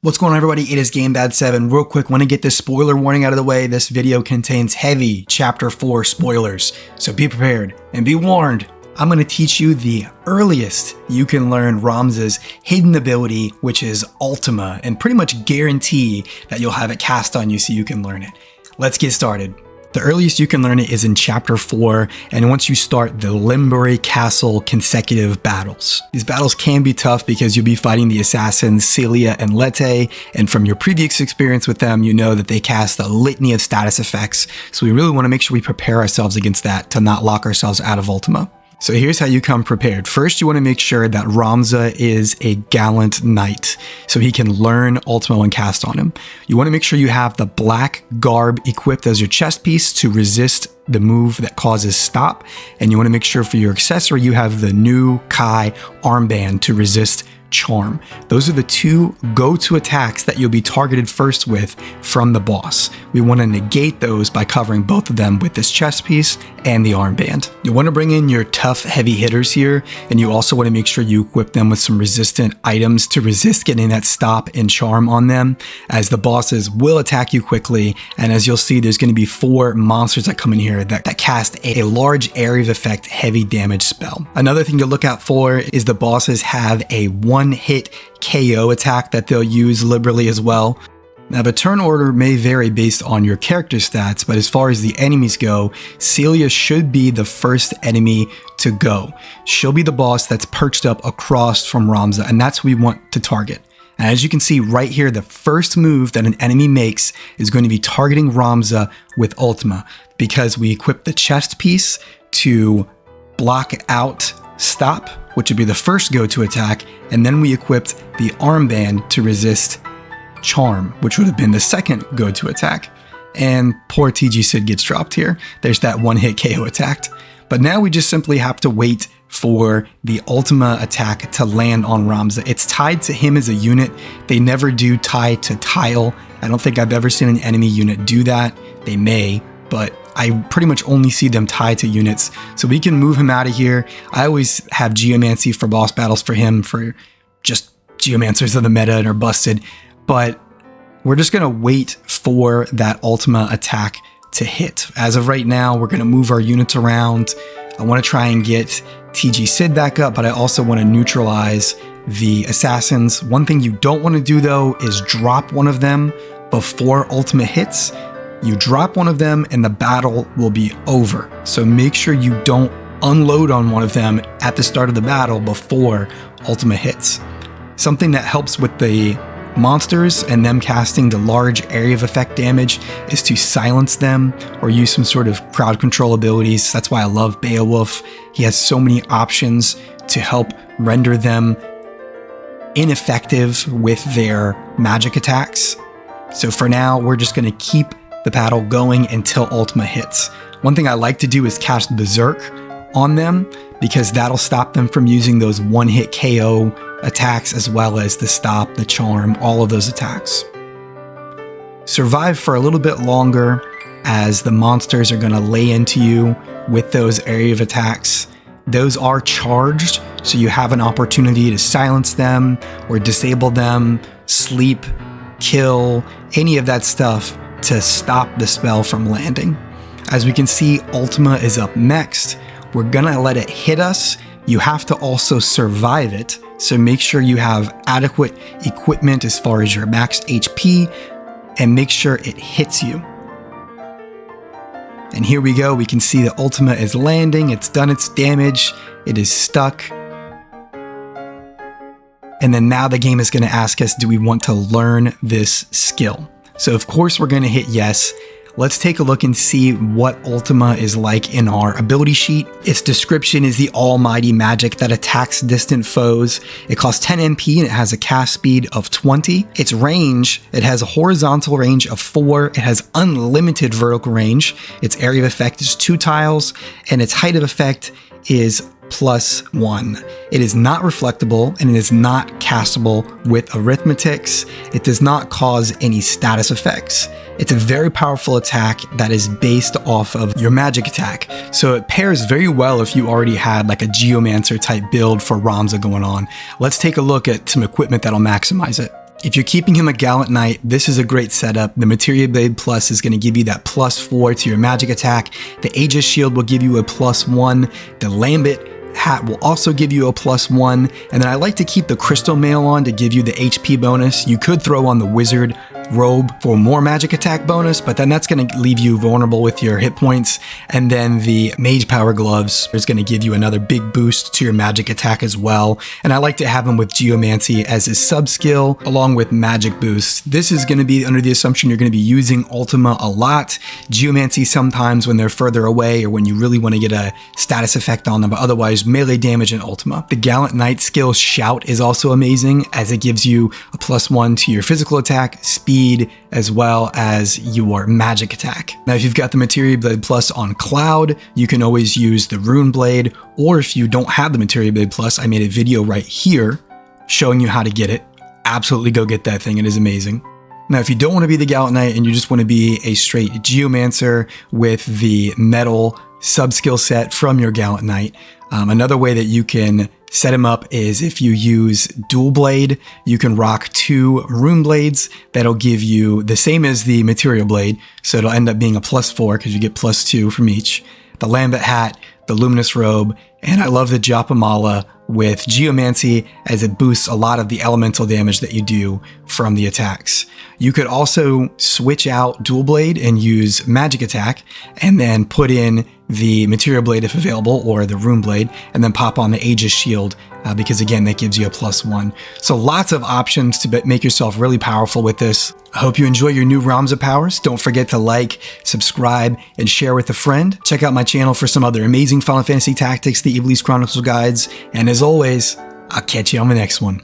What's going on, everybody? It is GameDad7. Real quick, want to get this spoiler warning out of the way. This video contains heavy Chapter 4 spoilers, so be prepared and be warned. I'm going to teach you the earliest you can learn Ramza's hidden ability, which is Ultima, and pretty much guarantee that you'll have it cast on you so you can learn it. Let's get started. The earliest you can learn it is in Chapter 4, and once you start the Limbury Castle consecutive battles. These battles can be tough because you'll be fighting the assassins Celia and Lete, and from your previous experience with them, you know that they cast a litany of status effects, so we really want to make sure we prepare ourselves against that to not lock ourselves out of Ultima. So here's how you come prepared. First, you want to make sure that Ramza is a gallant knight, so he can learn Ultima when cast on him. You want to make sure you have the black garb equipped as your chest piece to resist the move that causes stop, and you want to make sure for your accessory you have the new Kai armband to resist charm. Those are the two go-to attacks that you'll be targeted first with from the boss. We want to negate those by covering both of them with this chest piece and the armband. You want to bring in your tough heavy hitters here, and you also want to make sure you equip them with some resistant items to resist getting that stop and charm on them, as the bosses will attack you quickly, and as you'll see, there's going to be 4 monsters that come in here that cast a large area of effect heavy damage spell. Another thing to look out for is the bosses have a one-hit KO attack that they'll use liberally as well. Now, the turn order may vary based on your character stats, but as far as the enemies go, Celia should be the first enemy to go. She'll be the boss that's perched up across from Ramza, and that's who we want to target. And as you can see right here, the first move that an enemy makes is going to be targeting Ramza with Ultima, because we equip the chest piece to block out stop, which would be the first go-to attack, and then we equipped the armband to resist charm, which would have been the second go-to attack. And poor TG Sid gets dropped here. There's that one-hit KO attack. But now we just simply have to wait for the Ultima attack to land on Ramza. It's tied to him as a unit. They never do tie to tile. I don't think I've ever seen an enemy unit do that. They may, but I pretty much only see them tied to units, so we can move him out of here. I always have Geomancy for boss battles for him, for just Geomancers of the meta and are busted, but we're just going to wait for that Ultima attack to hit. As of right now, we're going to move our units around. I want to try and get TG Sid back up, but I also want to neutralize the assassins. One thing you don't want to do, though, is drop one of them before Ultima hits. You drop one of them and the battle will be over. So make sure you don't unload on one of them at the start of the battle before Ultima hits. Something that helps with the monsters and them casting the large area of effect damage is to silence them or use some sort of crowd control abilities. That's why I love Beowulf. He has so many options to help render them ineffective with their magic attacks. So for now, we're just going to keep the battle going until Ultima hits. One thing I like to do is cast Berserk on them, because that'll stop them from using those one-hit KO attacks, as well as the stop, the charm, all of those attacks. Survive for a little bit longer, as the monsters are going to lay into you with those area of attacks. Those are charged, so you have an opportunity to silence them or disable them, sleep, kill, any of that stuff to stop the spell from landing. As we can see, Ultima is up next. We're gonna let it hit us. You have to also survive it, so make sure you have adequate equipment as far as your max HP, and make sure it hits you. And here we go, we can see the Ultima is landing, it's done its damage, it is stuck. And then now the game is gonna ask us, do we want to learn this skill? So of course we're going to hit yes. Let's take a look and see what Ultima is like in our ability sheet. Its description is the almighty magic that attacks distant foes. It costs 10 MP and it has a cast speed of 20. Its range, it has a horizontal range of 4. It has unlimited vertical range. Its area of effect is 2 tiles, and its height of effect is +1. It is not reflectable, and it is not castable with arithmetics. It does not cause any status effects. It's a very powerful attack that is based off of your magic attack, so it pairs very well if you already had like a Geomancer type build for Ramza going on. Let's take a look at some equipment that'll maximize it. If you're keeping him a Gallant Knight, this is a great setup. The Materia Blade Plus is going to give you that +4 to your magic attack. The Aegis Shield will give you a +1. The Lambit hat will also give you a +1. And then I like to keep the Crystal Mail on to give you the HP bonus. You could throw on the Wizard Robe for more magic attack bonus, but then that's going to leave you vulnerable with your hit points. And then the Mage Power Gloves is going to give you another big boost to your magic attack as well. And I like to have him with Geomancy as his sub skill along with magic boost. This is going to be under the assumption you're going to be using Ultima a lot. Geomancy sometimes when they're further away or when you really want to get a status effect on them, but otherwise melee damage in Ultima. The Gallant Knight skill Shout is also amazing as it gives you a +1 to your physical attack, speed, as well as your magic attack. Now, if you've got the Materia Blade Plus on Cloud, you can always use the Rune Blade, or if you don't have the Materia Blade Plus, I made a video right here showing you how to get it. Absolutely go get that thing, it is amazing. Now, if you don't want to be the Gallant Knight and you just want to be a straight Geomancer with the metal sub-skill set from your Gallant Knight, another way that you can set him up is if you use Dual Blade, you can rock 2 Rune Blades. That'll give you the same as the Materia Blade, so it'll end up being a +4 because you get +2 from each. The Lambit hat, the Luminous Robe, and I love the Japa Mala with Geomancy as it boosts a lot of the elemental damage that you do from the attacks. You could also switch out Dual Blade and use Magic Attack and then put in the Materia Blade if available or the Rune Blade and then pop on the Aegis Shield because again that gives you a +1. So lots of options to make yourself really powerful with this. I hope you enjoy your new Ramza powers. Don't forget to like, subscribe, and share with a friend. Check out my channel for some other amazing Final Fantasy Tactics, the Ivalice Chronicles guides, and as always, I'll catch you on the next one.